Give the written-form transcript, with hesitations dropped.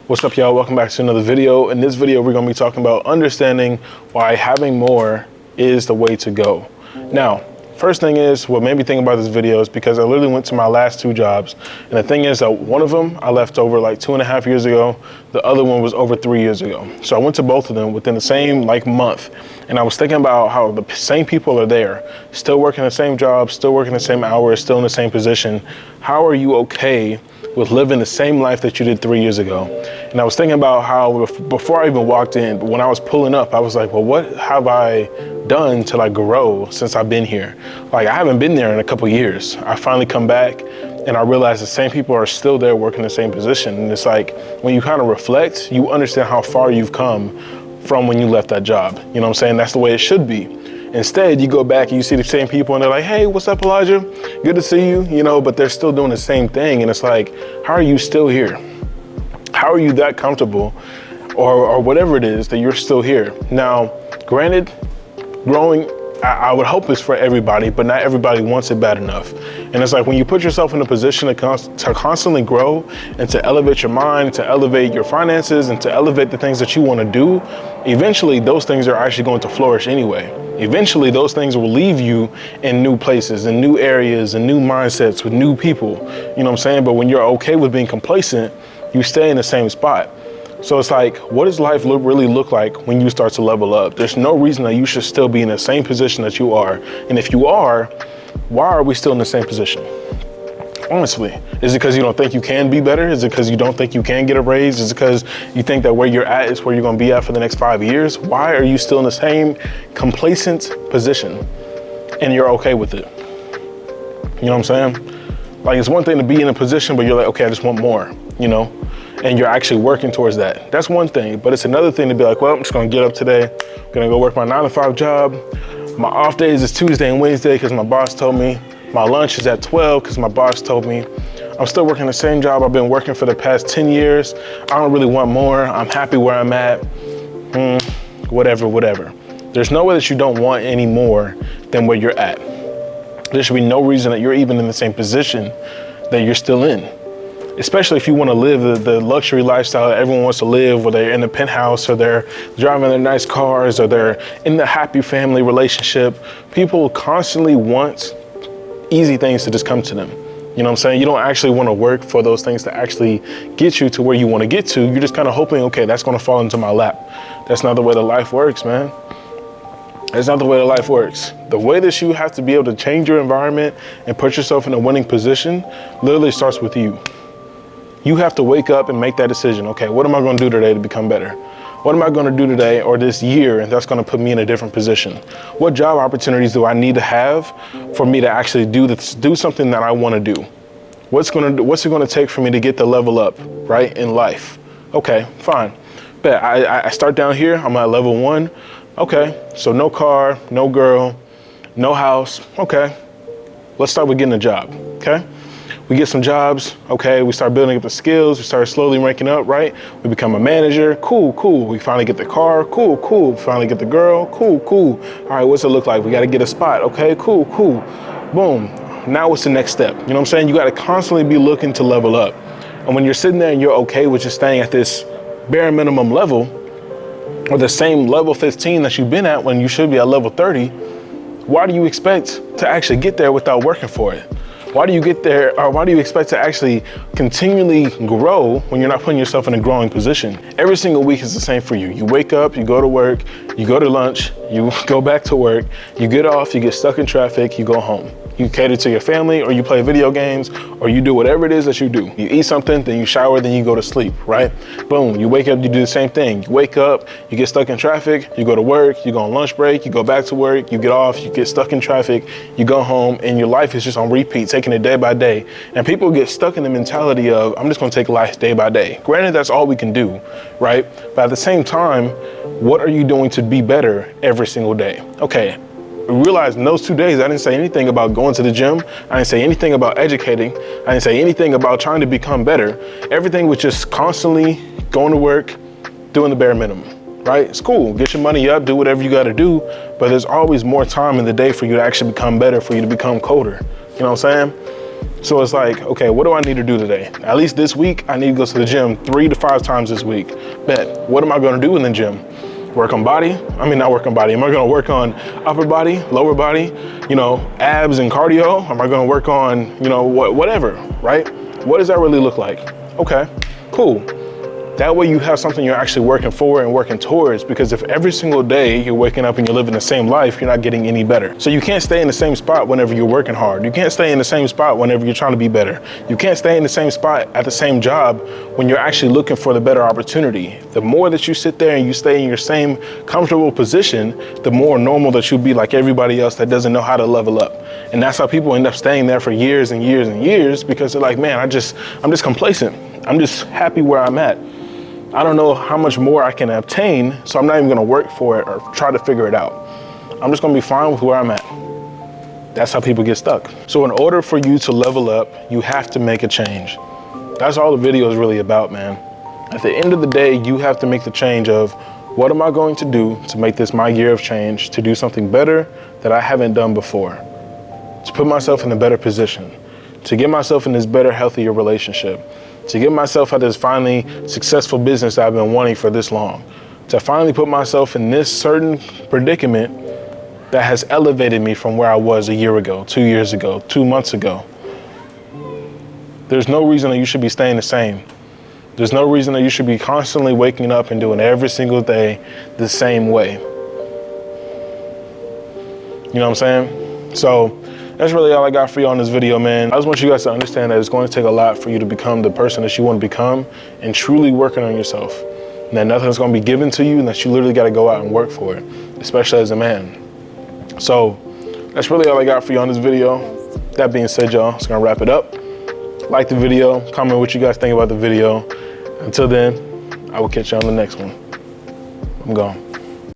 What's up, y'all? Welcome back to another video. In this video, we're gonna be talking about understanding why having more is the way to go. Now, first thing is, what made me think about this video is because I literally went to my last two jobs. And the thing is that one of them I left over like 2.5 years ago. The other one was over 3 years ago. So I went to both of them within the same month. And I was thinking about how the same people are there, still working the same job, still working the same hours, still in the same position. How are you okay with living the same life that you did 3 years ago? And I was thinking about how before I even walked in, when I was pulling up, I was like, well, what have I done to like grow since I've been here? Like, I haven't been there in a couple of years. I finally come back and I realized the same people are still there working the same position. And it's like, when you kind of reflect, you understand how far you've come from when you left that job. You know what I'm saying? That's the way it should be. Instead, you go back and you see the same people and they're like, hey, what's up, Elijah? Good to see you, you know, but they're still doing the same thing. And it's like, how are you still here? How are you that comfortable or whatever it is that you're still here? Now, granted, growing, I would hope it's for everybody, but not everybody wants it bad enough. And it's like when you put yourself in a position to constantly grow and to elevate your mind, to elevate your finances and to elevate the things that you want to do, eventually those things are actually going to flourish anyway. Eventually those things will leave you in new places, in new areas, and new mindsets with new people. You know what I'm saying? But when you're okay with being complacent, you stay in the same spot. So it's like, what does life really look like when you start to level up? There's no reason that you should still be in the same position that you are. And if you are, why are we still in the same position? Honestly, is it because you don't think you can be better? Is it because you don't think you can get a raise? Is it because you think that where you're at is where you're gonna be at for the next 5 years? Why are you still in the same complacent position and you're okay with it? You know what I'm saying? Like, it's one thing to be in a position, but you're like, okay, I just want more, you know? And you're actually working towards that. That's one thing, but it's another thing to be like, well, I'm just gonna get up today, I'm gonna go work my 9-to-5 job. My off days is Tuesday and Wednesday because my boss told me. My lunch is at 12 because my boss told me. I'm still working the same job I've been working for the past 10 years. I don't really want more. I'm happy where I'm at. Whatever. There's no way that you don't want any more than where you're at. There should be no reason that you're even in the same position that you're still in. Especially if you want to live the luxury lifestyle that everyone wants to live, where they're in the penthouse or they're driving their nice cars or they're in the happy family relationship. People constantly want easy things to just come to them. You know what I'm saying? You don't actually want to work for those things to actually get you to where you want to get to. You're just kind of hoping, okay, that's going to fall into my lap. That's not the way that life works, man. That's not the way that life works. The way that you have to be able to change your environment and put yourself in a winning position literally starts with you. You have to wake up and make that decision. Okay, what am I going to do today to become better? What am I going to do today or this year and that's going to put me in a different position? What job opportunities do I need to have for me to actually do something that I want to do? What's it going to take for me to get the level up, right, in life? Okay, fine. Bet I start down here. I'm at level 1. Okay, so no car, no girl, no house. Okay, let's start with getting a job, okay? We get some jobs, okay, we start building up the skills, we start slowly ranking up, right? We become a manager, cool. We finally get the car, cool. We finally get the girl, cool. All right, what's it look like? We gotta get a spot, okay, cool. Boom, now what's the next step? You know what I'm saying? You gotta constantly be looking to level up. And when you're sitting there and you're okay with just staying at this bare minimum level, or the same level 15 that you've been at when you should be at level 30, why do you expect to actually get there without working for it? Why do you get there, or why do you expect to actually continually grow when you're not putting yourself in a growing position? Every single week is the same for you. You wake up, you go to work, you go to lunch, you go back to work, you get off, you get stuck in traffic, you go home. You cater to your family, or you play video games, or you do whatever it is that you do. You eat something, then you shower, then you go to sleep, right? Boom, you wake up, you do the same thing. You wake up, you get stuck in traffic, you go to work, you go on lunch break, you go back to work, you get off, you get stuck in traffic, you go home, and your life is just on repeat, taking it day by day. And people get stuck in the mentality of, I'm just gonna take life day by day. Granted, that's all we can do, right? But at the same time, what are you doing to be better every single day? Okay. Realize in those 2 days, I didn't say anything about going to the gym. I didn't say anything about educating. I didn't say anything about trying to become better. Everything was just constantly going to work, doing the bare minimum, right? It's cool, get your money up, do whatever you gotta do, but there's always more time in the day for you to actually become better, for you to become colder. You know what I'm saying? So it's like, okay, what do I need to do today? At least this week, I need to go to the gym 3 to 5 times this week. Bet, what am I gonna do in the gym? Work on body? I mean, not work on body. Am I gonna work on upper body, lower body, you know, abs and cardio? Am I gonna work on, you know, whatever, right? What does that really look like? Okay, cool. That way you have something you're actually working for and working towards, because if every single day you're waking up and you're living the same life, you're not getting any better. So you can't stay in the same spot whenever you're working hard. You can't stay in the same spot whenever you're trying to be better. You can't stay in the same spot at the same job when you're actually looking for the better opportunity. The more that you sit there and you stay in your same comfortable position, the more normal that you'll be like everybody else that doesn't know how to level up. And that's how people end up staying there for years and years and years, because they're like, man, I'm just complacent. I'm just happy where I'm at. I don't know how much more I can obtain, so I'm not even gonna work for it or try to figure it out. I'm just gonna be fine with where I'm at. That's how people get stuck. So in order for you to level up, you have to make a change. That's all the video is really about, man. At the end of the day, you have to make the change of, what am I going to do to make this my year of change, to do something better that I haven't done before, to put myself in a better position, to get myself in this better, healthier relationship, to get myself at this finally successful business that I've been wanting for this long, to finally put myself in this certain predicament that has elevated me from where I was a year ago, 2 years ago, 2 months ago. There's no reason that you should be staying the same. There's no reason that you should be constantly waking up and doing every single day the same way. You know what I'm saying? So that's really all I got for you on this video, man. I just want you guys to understand that it's going to take a lot for you to become the person that you want to become and truly working on yourself. And that nothing's going to be given to you and that you literally got to go out and work for it, especially as a man. So that's really all I got for you on this video. That being said, y'all, it's going to wrap it up. Like the video, comment what you guys think about the video. Until then, I will catch you on the next one. I'm gone.